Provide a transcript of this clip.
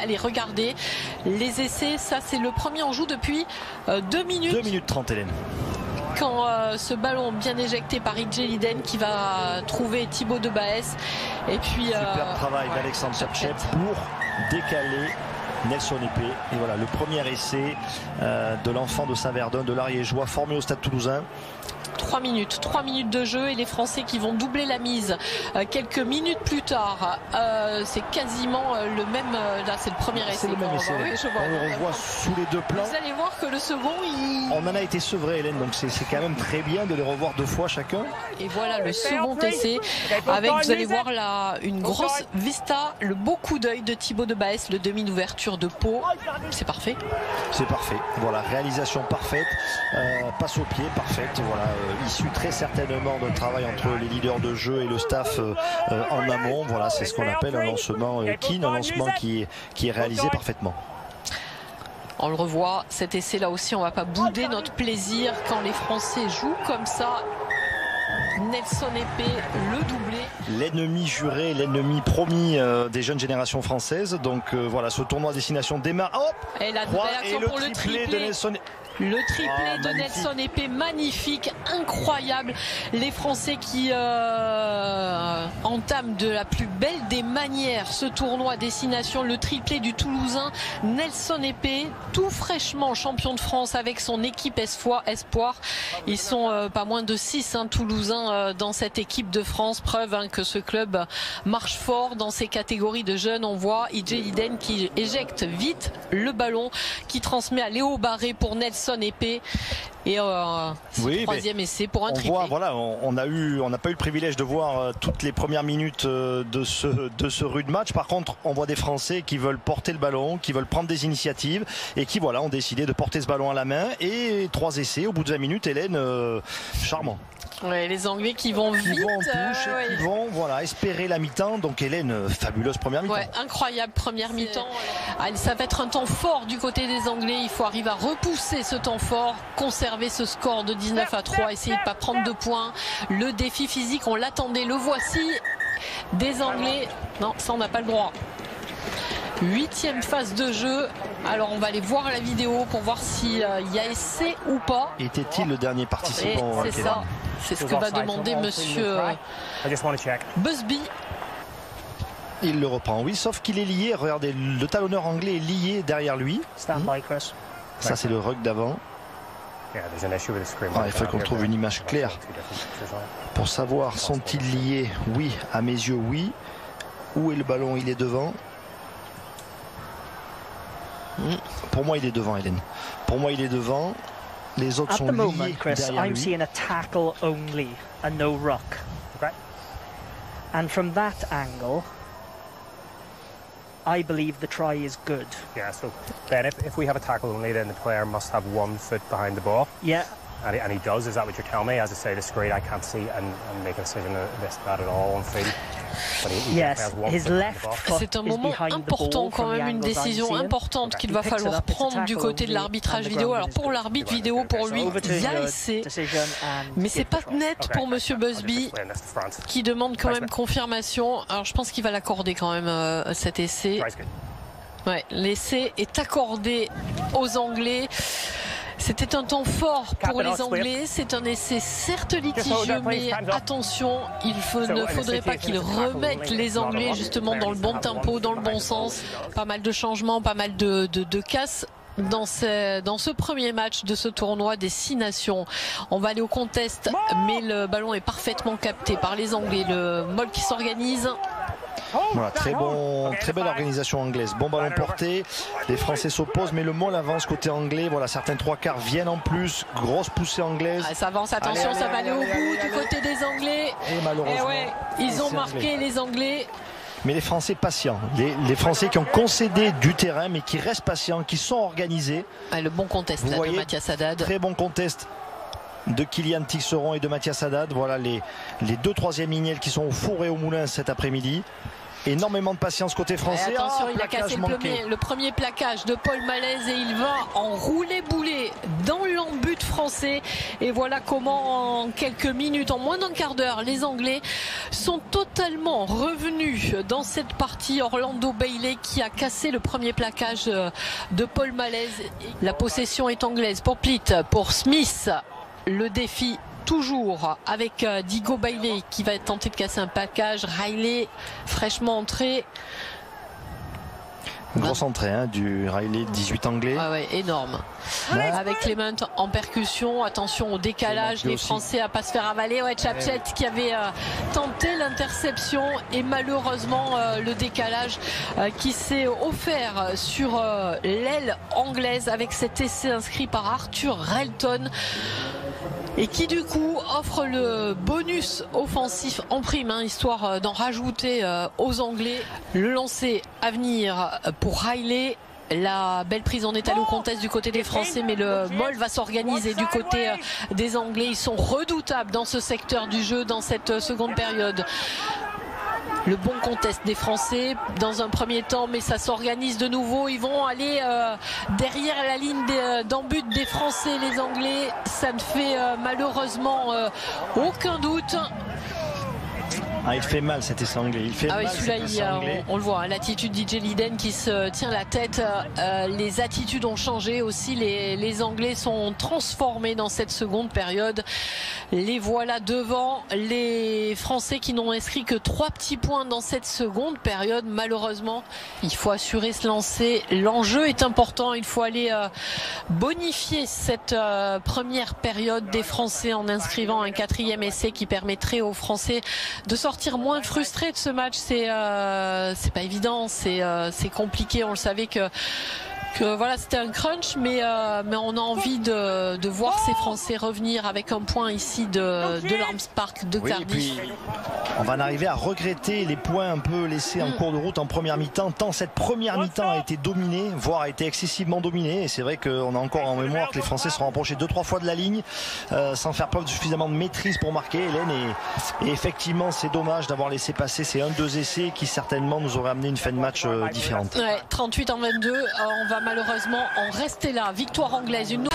Allez, regardez les essais, ça c'est le premier, on joue depuis 2 minutes. 2 minutes 30, Hélène. Quand ce ballon bien éjecté par Idjeliden qui va trouver Thibaut de Baès. Et puis super travail d'Alexandre Tchatchev pour décaler Nelson Épée. Et voilà le premier essai de l'enfant de Saint-Verdun, de l'Ariégeois formé au Stade Toulousain. 3 minutes de jeu et les Français qui vont doubler la mise quelques minutes plus tard. C'est quasiment le même. Là, c'est le premier essai. C'est le même essai. Oui, on le revoit sous les deux plans. Vous allez voir que le second, on en a été sevré, Hélène, donc c'est quand même très bien de les revoir 2 fois chacun. Et voilà le second essai avec, vous allez voir là, une grosse vista, le beau coup d'œil de Thibaut de Baès, le demi d'ouverture de Pau. C'est parfait. C'est parfait. Voilà, réalisation parfaite, passe au pied parfaite. Voilà. Issu très certainement d'un travail entre les leaders de jeu et le staff en amont. Voilà, c'est ce qu'on appelle un lancement keen, un lancement qui est réalisé parfaitement. On le revoit, cet essai là aussi, on va pas bouder notre plaisir quand les Français jouent comme ça. Nelson Épée, le doublé. L'ennemi juré, l'ennemi promis des jeunes générations françaises. Donc voilà, ce tournoi à destination démarre. Hop, et la nouvelle action pour le triplé de Nelson. Le triplé de Nelson Épée, magnifique, incroyable. Les Français qui entament de la plus belle des manières ce tournoi à destination. Le triplé du Toulousain Nelson Épée, tout fraîchement champion de France avec son équipe Espoir. Ils sont pas moins de 6 Toulousains dans cette équipe de France. Preuve que ce club marche fort dans ces catégories de jeunes. On voit Idjeliden qui éjecte vite le ballon, qui transmet à Léo Barré pour Nelson Épée. Et troisième essai pour un triplé. Voit, voilà, on n'a pas eu le privilège de voir toutes les premières minutes de ce rude match. Par contre, on voit des Français qui veulent porter le ballon, qui veulent prendre des initiatives et qui ont décidé de porter ce ballon à la main. Et 3 essais au bout de 20 minutes, Hélène, charmant. Ouais, les Anglais qui vont vite, en touche, qui vont espérer la mi-temps. Donc Hélène, fabuleuse première mi-temps. Ouais, incroyable première mi-temps. Ça va être un temps fort du côté des Anglais. Il faut arriver à repousser ce temps fort, conserver ce score de 19-3, essayer de ne pas prendre de points. Le défi physique, on l'attendait, le voici. Des Anglais, non, ça on n'a pas le droit. 8e phase de jeu. Alors on va aller voir la vidéo pour voir s'il y a essai ou pas. Était-il le dernier participant? C'est ça. C'est ce que va demander monsieur Busby. Il le reprend, oui, sauf qu'il est lié. Regardez, le talonneur anglais est lié derrière lui. Ça, c'est le ruck d'avant. Il faut qu'on trouve une image claire pour savoir, sont-ils liés? Oui, à mes yeux, oui. Où est le ballon? Il est devant. Pour moi, il est devant, Hélène. Pour moi, il est devant. Les autres sont liés derrière lui. Seeing a tackle only and no ruck. Okay. And from that angle, I believe the try is good. Yeah, so Ben, if we have a tackle only, then the player must have 1 foot behind the ball. Yeah. And he does. Is that what you're telling me? As I say, the screen I can't see and make a decision of that at all on field. C'est un moment important quand même, une décision importante qu'il va falloir prendre du côté de l'arbitrage vidéo. Alors pour l'arbitre vidéo, pour lui, il y a essai, mais c'est pas net pour monsieur Busby qui demande quand même confirmation. Alors je pense qu'il va l'accorder quand même cet essai. Ouais, l'essai est accordé aux Anglais. C'était un temps fort pour les Anglais, c'est un essai certes litigieux, mais attention, il ne faudrait pas qu'ils remettent les Anglais justement dans le bon tempo, dans le bon sens. Pas mal de changements, pas mal de casses dans ce premier match de ce tournoi des 6 nations. On va aller au contest, mais le ballon est parfaitement capté par les Anglais. Le Moll qui s'organise. Voilà, très belle organisation anglaise. Bon ballon porté, les Français s'opposent, mais le Moll avance côté anglais. Voilà, certains 3/4 viennent en plus. Grosse poussée anglaise. Ça avance, attention, ça va aller au bout du côté des Anglais. Et malheureusement, ils ont marqué les Anglais. Mais les Français patients, les Français qui ont concédé du terrain, mais qui restent patients, qui sont organisés. Le bon contest là, de Mathias Haddad. Très bon contest de Kylian Tixeron et de Mathias Haddad. Voilà les 2 troisième lignelles qui sont au four et au moulin cet après-midi. énormément de patience côté français. Et attention, il a cassé le premier plaquage de Paul Malaise et il va en rouler boulet dans l'embut français. Et voilà comment en quelques minutes, en moins d'un quart d'heure, les Anglais sont totalement revenus dans cette partie. Orlando Bailey qui a cassé le premier plaquage de Paul Malaise. La possession est anglaise pour Plitt, pour Smith. Le défi toujours avec Digo Bailey qui va tenter de casser un plaquage. Riley fraîchement entré. Grosse entrée du Riley, 18 anglais. Ah ouais, énorme. Avec Clement en percussion. Attention au décalage. Les Français à pas se faire avaler. Ouais, Chapchet qui avait tenté l'interception et malheureusement le décalage qui s'est offert sur l'aile anglaise avec cet essai inscrit par Arthur Relton. Et qui du coup offre le bonus offensif en prime, histoire d'en rajouter aux Anglais. Le lancer à venir pour Riley. La belle prise en étal au contest du côté des Français, mais le Moll va s'organiser du côté des Anglais. Ils sont redoutables dans ce secteur du jeu, dans cette seconde période. Le bon contest des Français dans un premier temps, mais ça s'organise de nouveau. Ils vont aller derrière la ligne d'en-but des Français, les Anglais. Ça ne fait malheureusement aucun doute. Il fait mal cet essai anglais. Il fait mal, celui-là, on le voit, l'attitude d'J. Liden qui se tient la tête. Les attitudes ont changé aussi. Les Anglais sont transformés dans cette seconde période. Les voilà devant les Français qui n'ont inscrit que 3 petits points dans cette seconde période. Malheureusement, il faut assurer ce lancer. L'enjeu est important. Il faut aller bonifier cette première période des Français en inscrivant un 4e essai qui permettrait aux Français de sortir moins frustrés de ce match. C'est pas évident, c'est compliqué. On le savait que voilà, c'était un crunch, mais on a envie de voir ces Français revenir avec un point ici de l'Arms Park de Cardiff. Oui, on va en arriver à regretter les points un peu laissés en cours de route en première mi-temps, tant cette première mi-temps a été dominée, voire a été excessivement dominée. Et c'est vrai qu'on a encore en mémoire que les Français se sont rapprochés 2-3 fois de la ligne sans faire preuve de suffisamment de maîtrise pour marquer, Hélène. Et effectivement, c'est dommage d'avoir laissé passer ces 1-2 essais qui certainement nous auraient amené une fin de match différente. Ouais, 38-22, on va malheureusement en rester là. Victoire anglaise, une